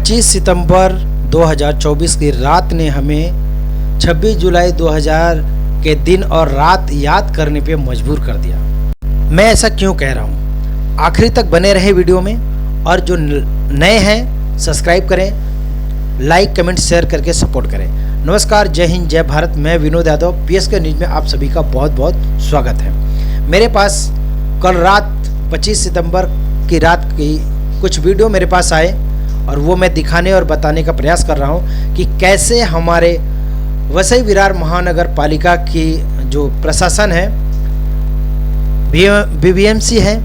25 सितंबर 2024 की रात ने हमें 26 जुलाई 2000 के दिन और रात याद करने पे मजबूर कर दिया। मैं ऐसा क्यों कह रहा हूँ, आखिरी तक बने रहे वीडियो में, और जो नए हैं सब्सक्राइब करें, लाइक कमेंट शेयर करके सपोर्ट करें। नमस्कार, जय हिंद, जय भारत। मैं विनोद यादव, PSK न्यूज़ में आप सभी का बहुत बहुत स्वागत है। मेरे पास कल रात 25 सितंबर की रात की कुछ वीडियो मेरे पास आए और वो मैं दिखाने और बताने का प्रयास कर रहा हूँ कि कैसे हमारे वसई विरार महानगर पालिका की जो प्रशासन है, BBMC है,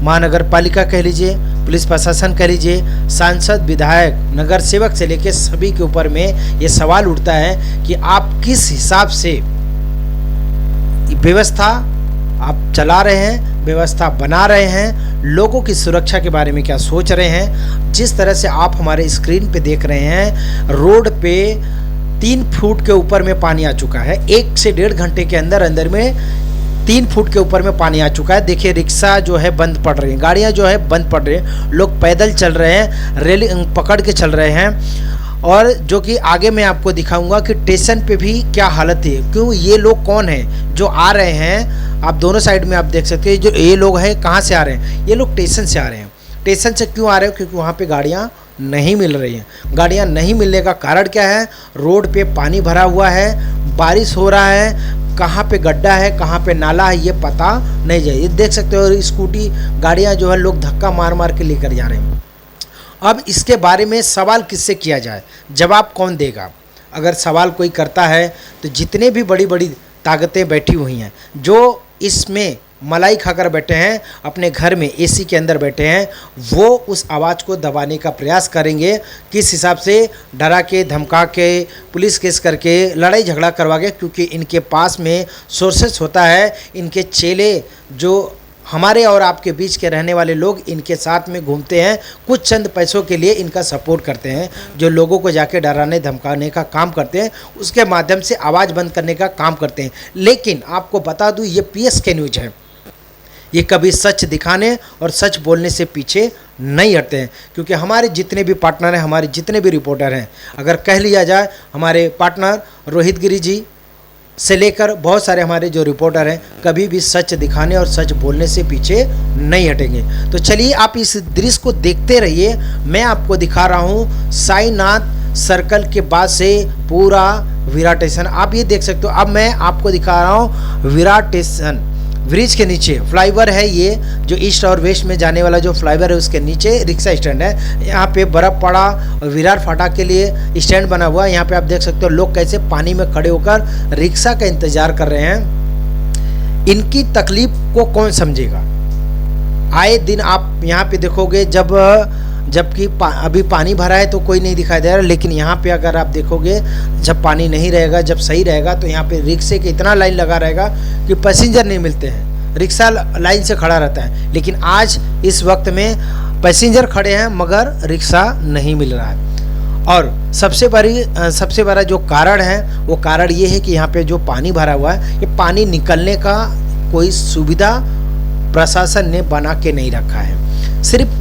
महानगर पालिका कह लीजिए, पुलिस प्रशासन कह लीजिए, सांसद, विधायक, नगर सेवक से लेकर सभी के ऊपर में ये सवाल उठता है कि आप किस हिसाब से व्यवस्था आप चला रहे हैं, व्यवस्था बना रहे हैं, लोगों की सुरक्षा के बारे में क्या सोच रहे हैं। जिस तरह से आप हमारे स्क्रीन पे देख रहे हैं, रोड पे 3 फुट के ऊपर में पानी आ चुका है। 1 से 1.5 घंटे के अंदर में 3 फुट के ऊपर में पानी आ चुका है। देखिए, रिक्शा जो है बंद पड़ रही है, गाड़ियां जो है बंद पड़ रही हैं, लोग पैदल चल रहे हैं, रेलिंग पकड़ के चल रहे हैं। और जो कि आगे मैं आपको दिखाऊंगा कि स्टेशन पे भी क्या हालत है। क्यों, ये लोग कौन हैं जो आ रहे हैं, आप दोनों साइड में आप देख सकते हैं। जो ये लोग हैं कहाँ से आ रहे हैं, ये लोग स्टेशन से आ रहे हैं। स्टेशन से क्यों आ रहे हैं? क्योंकि वहाँ पे गाड़ियाँ नहीं मिल रही हैं। गाड़ियाँ नहीं मिलने का कारण क्या है? रोड पे पानी भरा हुआ है, बारिश हो रहा है, कहाँ पे गड्ढा है, कहाँ पे नाला है, ये पता नहीं जाए। ये देख सकते हो, स्कूटी गाड़ियाँ जो है लोग धक्का मार मार के लेकर जा रहे हैं। अब इसके बारे में सवाल किससे किया जाए, जवाब कौन देगा? अगर सवाल कोई करता है तो जितने भी बड़ी बड़ी ताकतें बैठी हुई हैं, जो इसमें मलाई खाकर बैठे हैं, अपने घर में AC के अंदर बैठे हैं, वो उस आवाज़ को दबाने का प्रयास करेंगे। किस हिसाब से डरा के, धमका के, पुलिस केस करके, लड़ाई झगड़ा करवा के, क्योंकि इनके पास में सोर्सेस होता है। इनके चेले जो हमारे और आपके बीच के रहने वाले लोग इनके साथ में घूमते हैं, कुछ चंद पैसों के लिए इनका सपोर्ट करते हैं, जो लोगों को जाके डराने धमकाने का काम करते हैं, उसके माध्यम से आवाज़ बंद करने का काम करते हैं। लेकिन आपको बता दूं, ये PSK न्यूज़ है, ये कभी सच दिखाने और सच बोलने से पीछे नहीं हटते हैं। क्योंकि हमारे जितने भी पार्टनर हैं, हमारे जितने भी रिपोर्टर हैं, अगर कह लिया जाए, हमारे पार्टनर रोहित गिरी जी से लेकर बहुत सारे हमारे जो रिपोर्टर हैं, कभी भी सच दिखाने और सच बोलने से पीछे नहीं हटेंगे। तो चलिए आप इस दृश्य को देखते रहिए। मैं आपको दिखा रहा हूँ साईनाथ सर्कल के बाद से पूरा विरार स्टेशन, आप ये देख सकते हो। अब मैं आपको दिखा रहा हूँ विरार स्टेशन, ब्रिज के नीचे फ्लाईओवर है, ये जो ईस्ट और वेस्ट में जाने वाला जो फ्लाईओवर है, उसके नीचे रिक्शा स्टैंड है। यहाँ पे बर्फ़ पड़ा और विरार फाटा के लिए स्टैंड बना हुआ है। यहाँ पे आप देख सकते हो लोग कैसे पानी में खड़े होकर रिक्शा का इंतजार कर रहे हैं। इनकी तकलीफ को कौन समझेगा? आए दिन आप यहाँ पे देखोगे, जबकि अभी पानी भरा है तो कोई नहीं दिखाई दे रहा, लेकिन यहाँ पे अगर आप देखोगे, जब पानी नहीं रहेगा, जब सही रहेगा, तो यहाँ पे रिक्शे के इतना लाइन लगा रहेगा कि पैसेंजर नहीं मिलते हैं, रिक्शा लाइन से खड़ा रहता है। लेकिन आज इस वक्त में पैसेंजर खड़े हैं मगर रिक्शा नहीं मिल रहा है। और सबसे बड़ा जो कारण है, वो कारण ये है कि यहाँ पे जो पानी भरा हुआ है, ये पानी निकलने का कोई सुविधा प्रशासन ने बना के नहीं रखा है। सिर्फ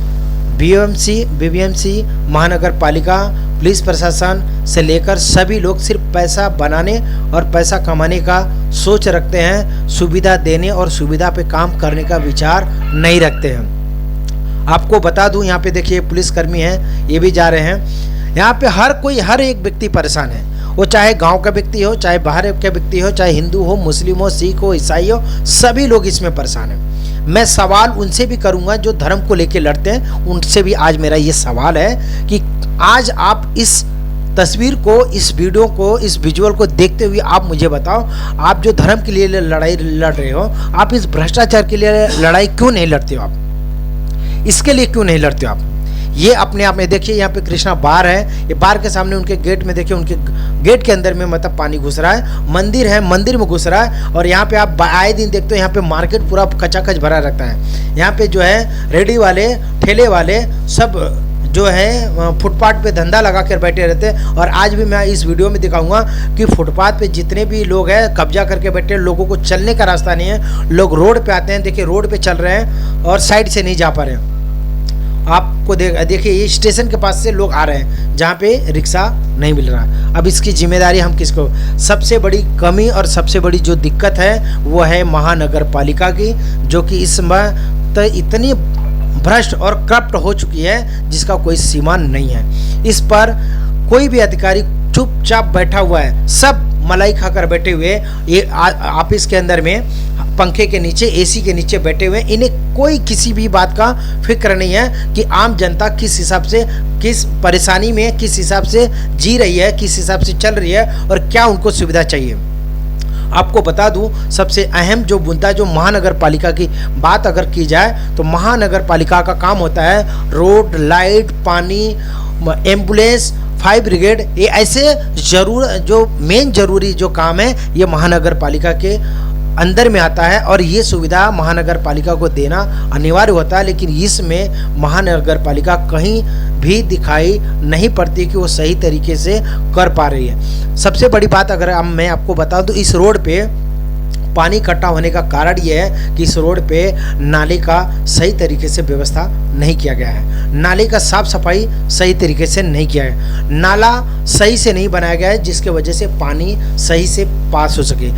BBMC महानगर पालिका, पुलिस प्रशासन से लेकर सभी लोग सिर्फ पैसा बनाने और पैसा कमाने का सोच रखते हैं, सुविधा देने और सुविधा पे काम करने का विचार नहीं रखते हैं। आपको बता दूं, यहाँ पे देखिए पुलिसकर्मी हैं, ये भी जा रहे हैं। यहाँ पे हर एक व्यक्ति परेशान है, वो चाहे गांव का व्यक्ति हो, चाहे बाहर का व्यक्ति हो, चाहे हिंदू हो, मुस्लिम हो, सिख हो, ईसाई हो, सभी लोग इसमें परेशान हैं। मैं सवाल उनसे भी करूंगा जो धर्म को लेकर लड़ते हैं, उनसे भी आज मेरा ये सवाल है कि आज आप इस तस्वीर को, इस वीडियो को, इस विजुअल को देखते हुए आप मुझे बताओ, आप जो धर्म के लिए लड़ाई लड़ रहे हो, आप इस भ्रष्टाचार के लिए लड़ाई क्यों नहीं लड़ते हो? आप इसके लिए क्यों नहीं लड़ते हो? आप ये अपने आप में देखिए, यहाँ पे कृष्णा बार है, ये बार के सामने उनके गेट में देखिए, उनके गेट के अंदर में मतलब पानी घुस रहा है। मंदिर है, मंदिर में घुस रहा है। और यहाँ पे आप आए दिन देखते हो, यहाँ पे मार्केट पूरा कचाकच भरा रहता है। यहाँ पे जो है रेडी वाले, ठेले वाले सब जो है फुटपाथ पे धंधा लगा कर बैठे रहते हैं। और आज भी मैं इस वीडियो में दिखाऊंगा कि फुटपाथ पे जितने भी लोग हैं कब्जा करके बैठे, लोगों को चलने का रास्ता नहीं है, लोग रोड पे आते हैं, देखिए रोड पे चल रहे हैं और साइड से नहीं जा पा रहे हैं। आपको देखिए ये स्टेशन के पास से लोग आ रहे हैं जहाँ पे रिक्शा नहीं मिल रहा। अब इसकी जिम्मेदारी हम किसको, सबसे बड़ी कमी और सबसे बड़ी जो दिक्कत है वो है महानगर पालिका की, जो कि इस समय तो इतनी भ्रष्ट और करप्ट हो चुकी है जिसका कोई सीमा नहीं है। इस पर कोई भी अधिकारी चुपचाप बैठा हुआ है, सब मलाई खाकर बैठे हुए ये ऑफिस के अंदर में पंखे के नीचे, एसी के नीचे बैठे हुए। इन्हें कोई किसी भी बात का फिक्र नहीं है कि आम जनता किस हिसाब से, किस परेशानी में किस हिसाब से जी रही है, किस हिसाब से चल रही है और क्या उनको सुविधा चाहिए। आपको बता दूं, सबसे अहम जो मुद्दा जो महानगर पालिका की बात अगर की जाए तो महानगर पालिका का काम होता है रोड, लाइट, पानी, एम्बुलेंस, फायर ब्रिगेड, ये ऐसे जो मेन जरूरी जो काम है ये महानगर पालिका के अंदर में आता है और ये सुविधा महानगर पालिका को देना अनिवार्य होता है। लेकिन इसमें महानगर पालिका कहीं भी दिखाई नहीं पड़ती कि वो सही तरीके से कर पा रही है। सबसे बड़ी बात अगर मैं आपको बताऊं तो इस रोड पे पानी इकट्ठा होने का कारण ये है कि इस रोड पे नाले का सही तरीके से व्यवस्था नहीं किया गया है, नाले का साफ सफाई सही तरीके से नहीं किया है, नाला सही से नहीं बनाया गया है जिसके वजह से पानी सही से पास हो सके।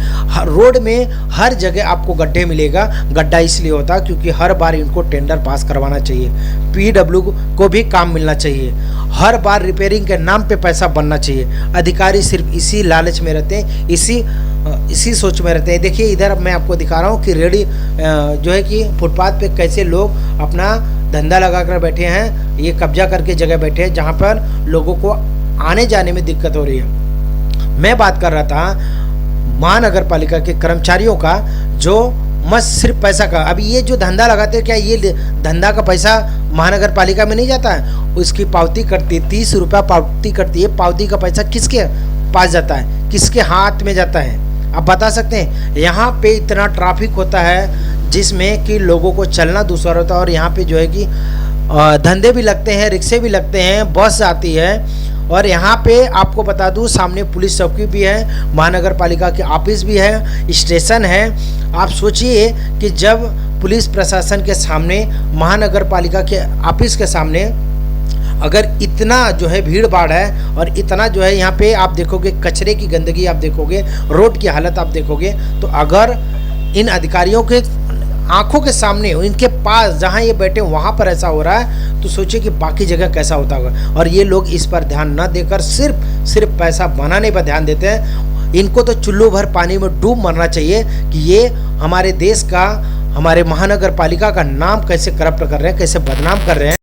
रोड में हर जगह आपको गड्ढे मिलेगा। गड्ढा इसलिए होता है क्योंकि हर बार इनको टेंडर पास करवाना चाहिए, पीडब्ल्यू को भी काम मिलना चाहिए, हर बार रिपेयरिंग के नाम पे पैसा बनना चाहिए। अधिकारी सिर्फ इसी लालच में रहते हैं, इसी सोच में रहते हैं। देखिए इधर मैं आपको दिखा रहा हूँ कि रेडी जो है कि फुटपाथ पे कैसे लोग अपना धंधा लगा कर बैठे हैं, ये कब्जा करके जगह बैठे हैं जहाँ पर लोगों को आने जाने में दिक्कत हो रही है। मैं बात कर रहा था महानगर पालिका के कर्मचारियों का जो मस्त सिर्फ पैसा का, अभी ये जो धंधा लगाते हैं क्या ये धंधा का पैसा महानगर पालिका में नहीं जाता है? उसकी पावती करती है, 30 रुपया पावती करती है। पावती का पैसा किसके पास जाता है, किसके हाथ में जाता है, आप बता सकते हैं? यहाँ पे इतना ट्रैफिक होता है जिसमें कि लोगों को चलना दूसरा होता है और यहाँ पे जो है कि धंधे भी लगते हैं, रिक्शे भी लगते हैं, बस आती है। और यहाँ पे आपको बता दूँ सामने पुलिस चौकी भी है, महानगर पालिका के ऑफिस भी है, स्टेशन है। आप सोचिए कि जब पुलिस प्रशासन के सामने, महानगर पालिका के ऑफिस के सामने अगर इतना जो है भीड़ भाड़ है और इतना जो है यहाँ पे आप देखोगे कचरे की गंदगी, आप देखोगे रोड की हालत, आप देखोगे तो अगर इन अधिकारियों के आंखों के सामने, इनके पास जहाँ ये बैठे वहाँ पर ऐसा हो रहा है तो सोचिए कि बाकी जगह कैसा होता होगा। और ये लोग इस पर ध्यान न देकर सिर्फ पैसा बनाने पर ध्यान देते हैं। इनको तो चुल्लू भर पानी में डूब मरना चाहिए कि ये हमारे देश का, हमारे महानगर पालिका का नाम कैसे करप्ट कर रहे हैं, कैसे बदनाम कर रहे हैं।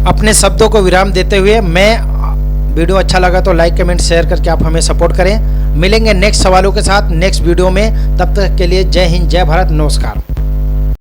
अपने शब्दों को विराम देते हुए वीडियो अच्छा लगा तो लाइक, कमेंट, शेयर करके आप हमें सपोर्ट करें। मिलेंगे नेक्स्ट सवालों के साथ नेक्स्ट वीडियो में, तब तक के लिए जय हिंद, जय भारत, नमस्कार।